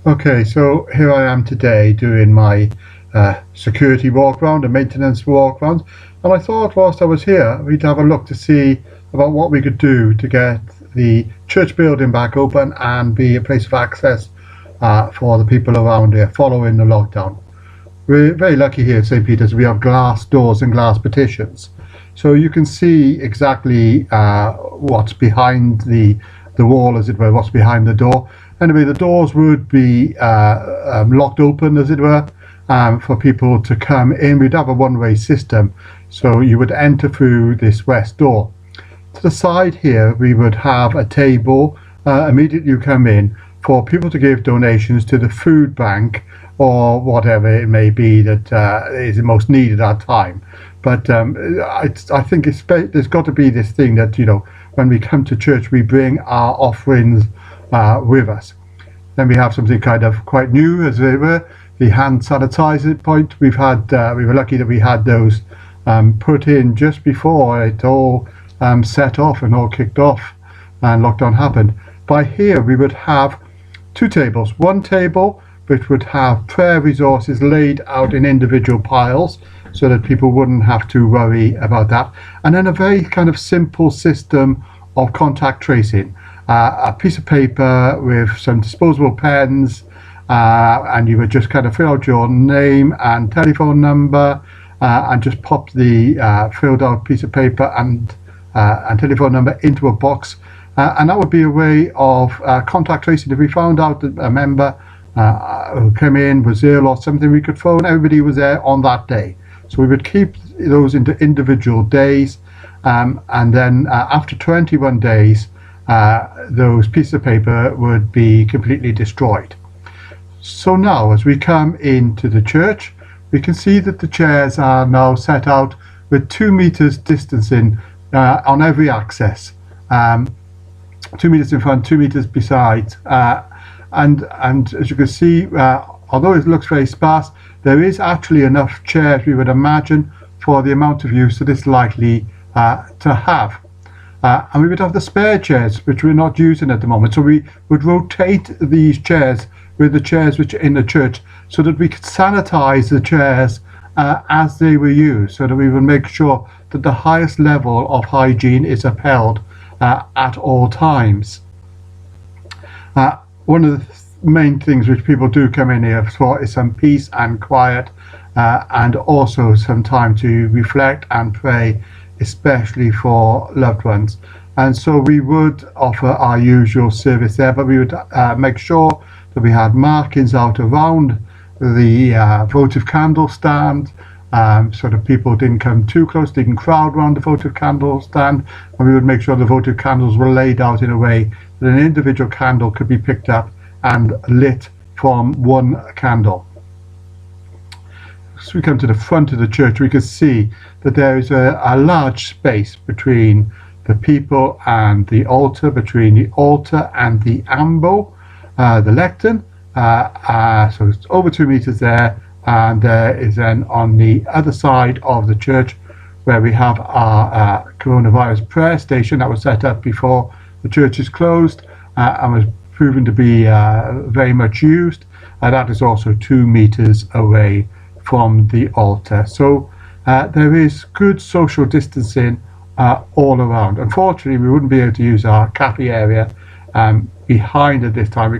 Okay, so here I am today doing my security walk round and maintenance walk round, and I thought whilst I was here we'd have a look to see about what we could do to get the church building back open and be a place of access for the people around here following the lockdown. We're very lucky here at St. Peter's. We have glass doors and glass partitions, so you can see exactly what's behind the wall, as it were, what's behind the door. Anyway, the doors would be locked open, as it were, for people to come in. We'd have a one-way system, so you would enter through this west door. To the side here, we would have a table immediately you come in for people to give donations to the food bank or whatever it may be that is most needed at that time. But I think there's got to be this thing that, when we come to church, we bring our offerings with us. Then we have something kind of quite new, as it were, the hand sanitizer point. We were lucky that we had those put in just before it all set off and all kicked off and lockdown happened. By here we would have two tables. One table which would have prayer resources laid out in individual piles so that people wouldn't have to worry about that. And then a very kind of simple system of contact tracing. A piece of paper with some disposable pens, and you would just kind of fill out your name and telephone number, and just pop the filled out piece of paper and telephone number into a box, and that would be a way of contact tracing. If we found out that a member who came in was ill or something, we could phone everybody who was there on that day. So we would keep those into individual days, and then after 21 days, those pieces of paper would be completely destroyed. So now, as we come into the church, we can see that the chairs are now set out with 2 meters distancing on every access. 2 meters in front, 2 meters beside, and as you can see, although it looks very sparse, there is actually enough chairs, we would imagine, for the amount of use that it's likely to have. And we would have the spare chairs, which we're not using at the moment. So we would rotate these chairs with the chairs which are in the church so that we could sanitize the chairs as they were used, so that we would make sure that the highest level of hygiene is upheld at all times. One of the main things which people do come in here for is some peace and quiet, and also some time to reflect and pray, especially for loved ones. And so we would offer our usual service there, but we would make sure that we had markings out around the votive candle stand, so that people didn't come too close, didn't crowd around the votive candle stand, and we would make sure the votive candles were laid out in a way that an individual candle could be picked up and lit from one candle. As we come to the front of the church, we can see that there is a large space between the people and the altar, between the altar and the ambo, the lectern. So it's over 2 meters there, and there is then on the other side of the church where we have our coronavirus prayer station that was set up before the church is closed, and was proven to be very much used. That is also 2 meters away from the altar. So there is good social distancing all around. Unfortunately, we wouldn't be able to use our cafe area behind at this time. We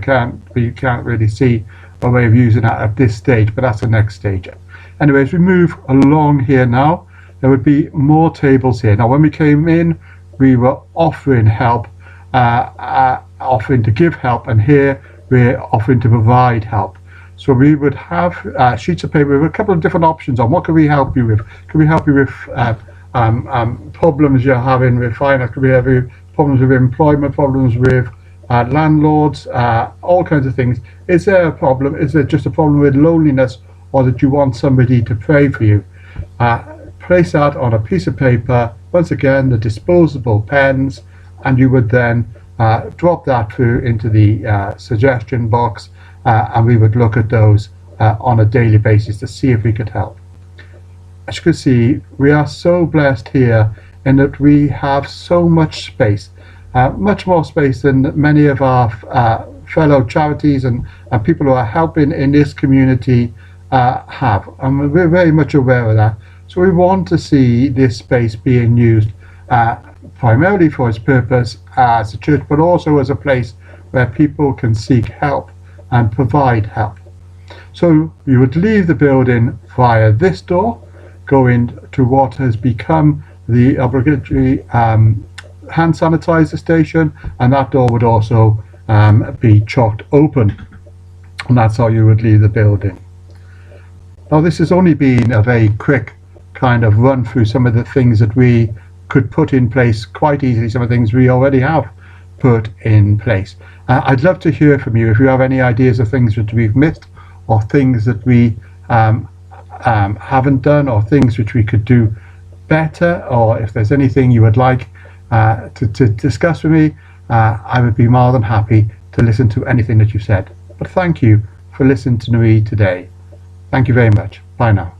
can't really see a way of using that at this stage, but that's the next stage. Anyway, as we move along here now, there would be more tables here. Now, when we came in, we were offering help, offering to give help, and here we're offering to provide help. So we would have sheets of paper with a couple of different options on what can we help you with. Can we help you with problems you're having with finance? Can we have problems with employment, problems with landlords, all kinds of things? Is there a problem? Is there just a problem with loneliness, or that you want somebody to pray for you? Place that on a piece of paper, once again the disposable pens, and you would then drop that through into the suggestion box, and we would look at those on a daily basis to see if we could help. As you can see, we are so blessed here in that we have so much space, much more space than many of our fellow charities and people who are helping in this community have, and we're very much aware of that. So we want to see this space being used primarily for its purpose as a church, but also as a place where people can seek help and provide help. So you would leave the building via this door, going to what has become the obligatory hand sanitizer station, and that door would also be chalked open, and that's how you would leave the building. Now, this has only been a very quick kind of run through some of the things that we could put in place quite easily, some of the things we already have put in place. I'd love to hear from you if you have any ideas of things that we've missed, or things that we haven't done, or things which we could do better, or if there's anything you would like to discuss with me, I would be more than happy to listen to anything that you said. But thank you for listening to me today. Thank you very much. Bye now.